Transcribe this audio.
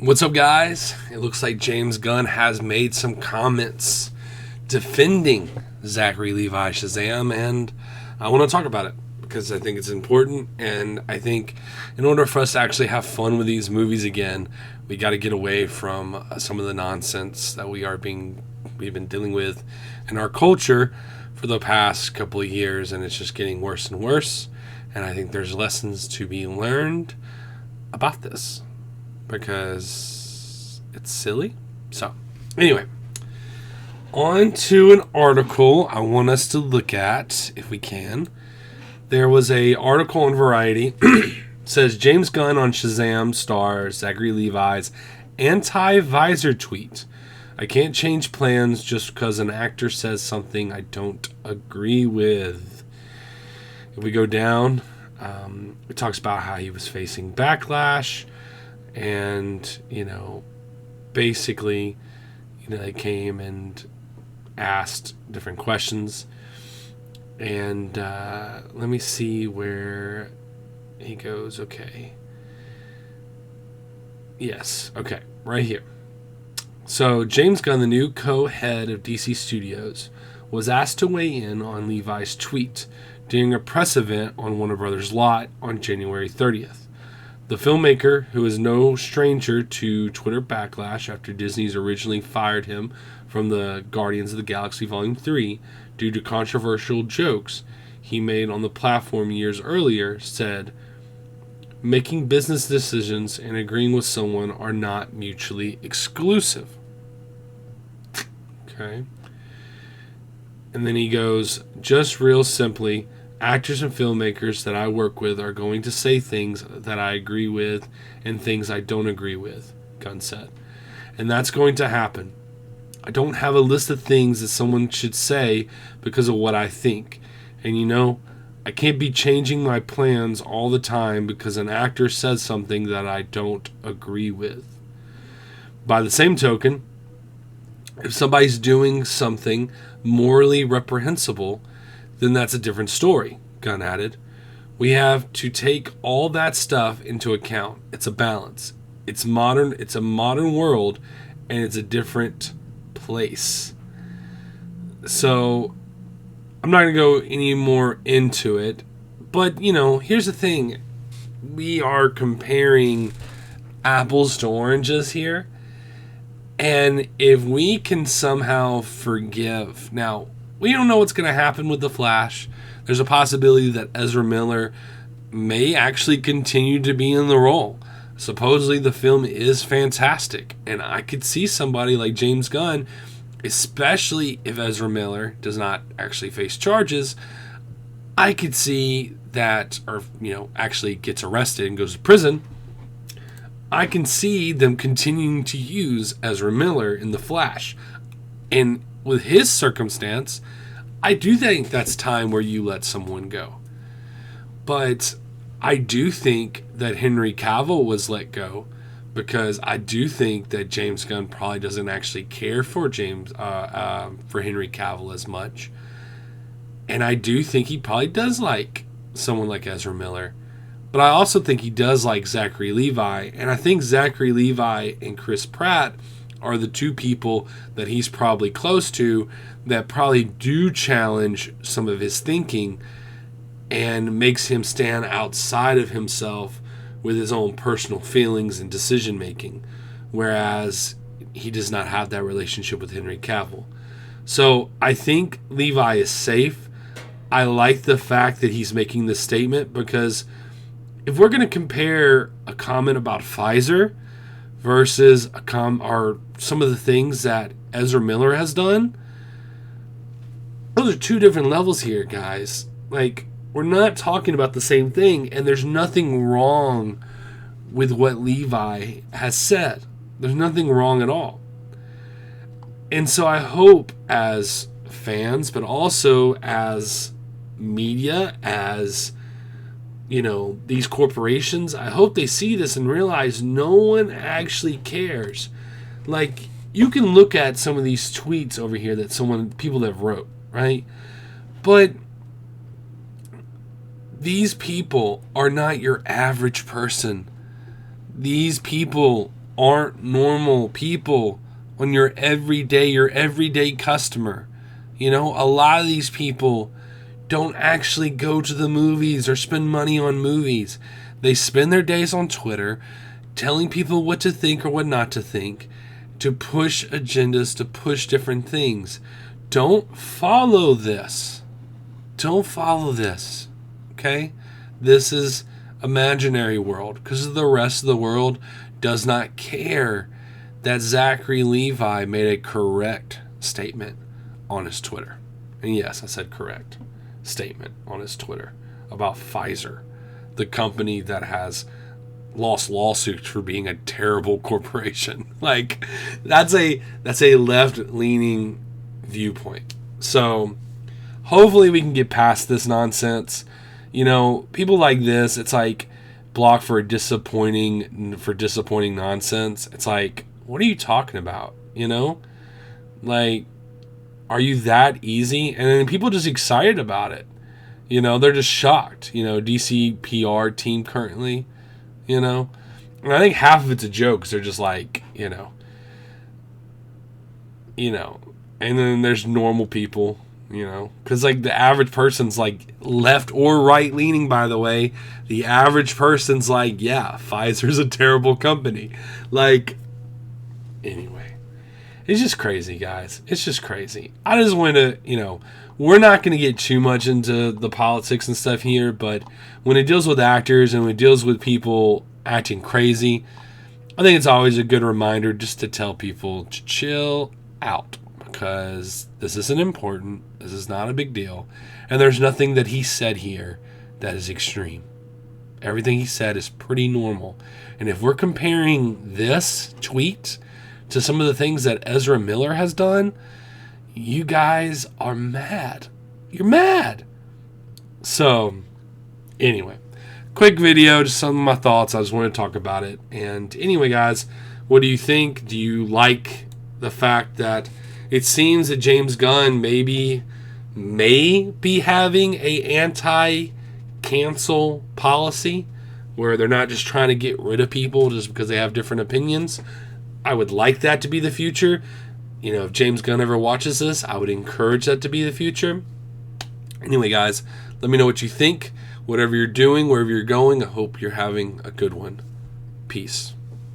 What's up, guys? It looks like James Gunn has made some comments defending Zachary Levi Shazam, and I want to talk about it because I think it's important, and I think in order for us to actually have fun with these movies again, we got to get away from some of the nonsense that we've been dealing with in our culture for the past couple of years, and it's just getting worse and worse, and I think there's lessons to be learned about this, because it's silly. So, anyway, on to an article I want us to look at, if we can. There was a article on Variety. Says James Gunn on Shazam star Zachary Levi's anti-visor tweet. I can't change plans just because an actor says something I don't agree with. If we go down, it talks about how he was facing backlash. And, basically, they came and asked different questions. And let me see where he goes. Okay. Yes. Okay. Right here. So, James Gunn, the new co-head of DC Studios, was asked to weigh in on Levi's tweet during a press event on Warner Brothers' lot on January 30th. The filmmaker, who is no stranger to Twitter backlash after Disney's originally fired him from the Guardians of the Galaxy Volume 3 due to controversial jokes he made on the platform years earlier, said, "Making business decisions and agreeing with someone are not mutually exclusive." Okay. And then he goes, "Just real simply, actors and filmmakers that I work with are going to say things that I agree with and things I don't agree with," Gunn said. "And that's going to happen. I don't have a list of things that someone should say because of what I think. And I can't be changing my plans all the time because an actor says something that I don't agree with. By the same token, if somebody's doing something morally reprehensible, then that's a different story," Gunn added. "We have to take all that stuff into account. It's a balance. It's a modern world, and it's a different place." So, I'm not going to go any more into it, but, here's the thing. We are comparing apples to oranges here, and if we can somehow forgive... Now, we don't know what's going to happen with The Flash. There's a possibility that Ezra Miller may actually continue to be in the role. Supposedly the film is fantastic, and I could see somebody like James Gunn, especially if Ezra Miller does not actually face charges, I could see that, or actually gets arrested and goes to prison. I can see them continuing to use Ezra Miller in The Flash. And with his circumstance, I do think that's time where you let someone go. But I do think that Henry Cavill was let go because I do think that James Gunn probably doesn't actually care for for Henry Cavill as much. And I do think he probably does like someone like Ezra Miller. But I also think he does like Zachary Levi. And I think Zachary Levi and Chris Pratt are the two people that he's probably close to that probably do challenge some of his thinking and makes him stand outside of himself with his own personal feelings and decision making, whereas he does not have that relationship with Henry Cavill. So I think Levi is safe. I like the fact that he's making this statement, because if we're going to compare a comment about Pfizer versus or some of the things that Ezra Miller has done, those are two different levels here, guys. Like, we're not talking about the same thing, and there's nothing wrong with what Levi has said. There's nothing wrong at all. And so I hope, as fans, but also as media, as these corporations, I hope they see this and realize no one actually cares. Like, you can look at some of these tweets over here that people have wrote, right? But these people are not your average person. These people aren't normal people on your everyday customer. You know, a lot of these people don't actually go to the movies or spend money on movies. They spend their days on Twitter telling people what to think or what not to think, to push agendas, to push different things. Don't follow this. Don't follow this. Okay? This is imaginary world, because the rest of the world does not care that Zachary Levi made a correct statement on his Twitter. And yes, I said correct statement on his Twitter about Pfizer, the company that has lost lawsuits for being a terrible corporation. Like, that's a left-leaning viewpoint. So hopefully we can get past this nonsense. You know, people like this, it's like block for disappointing nonsense. It's like, what are you talking about? You know? Like, are you that easy? And then people just excited about it. You know, they're just shocked. You know, DC PR team currently, you know. And I think half of it's a joke, because they're just like, you know. And then there's normal people, you know. Because, like, the average person's, like, left or right leaning, by the way. The average person's like, yeah, Pfizer's a terrible company. Like, anyway. It's just crazy, guys. It's just crazy. I just want to, you know, we're not going to get too much into the politics and stuff here, but when it deals with actors and when it deals with people acting crazy, I think it's always a good reminder just to tell people to chill out, because this isn't important. This is not a big deal. And there's nothing that he said here that is extreme. Everything he said is pretty normal. And if we're comparing this tweet to some of the things that Ezra Miller has done, you guys are mad. You're mad. So, anyway, quick video, just some of my thoughts. I just want to talk about it. And anyway, guys, what do you think? Do you like the fact that it seems that James Gunn may be having a anti-cancel policy where they're not just trying to get rid of people just because they have different opinions? I would like that to be the future. You know, if James Gunn ever watches this, I would encourage that to be the future. Anyway, guys, let me know what you think. Whatever you're doing, wherever you're going, I hope you're having a good one. Peace.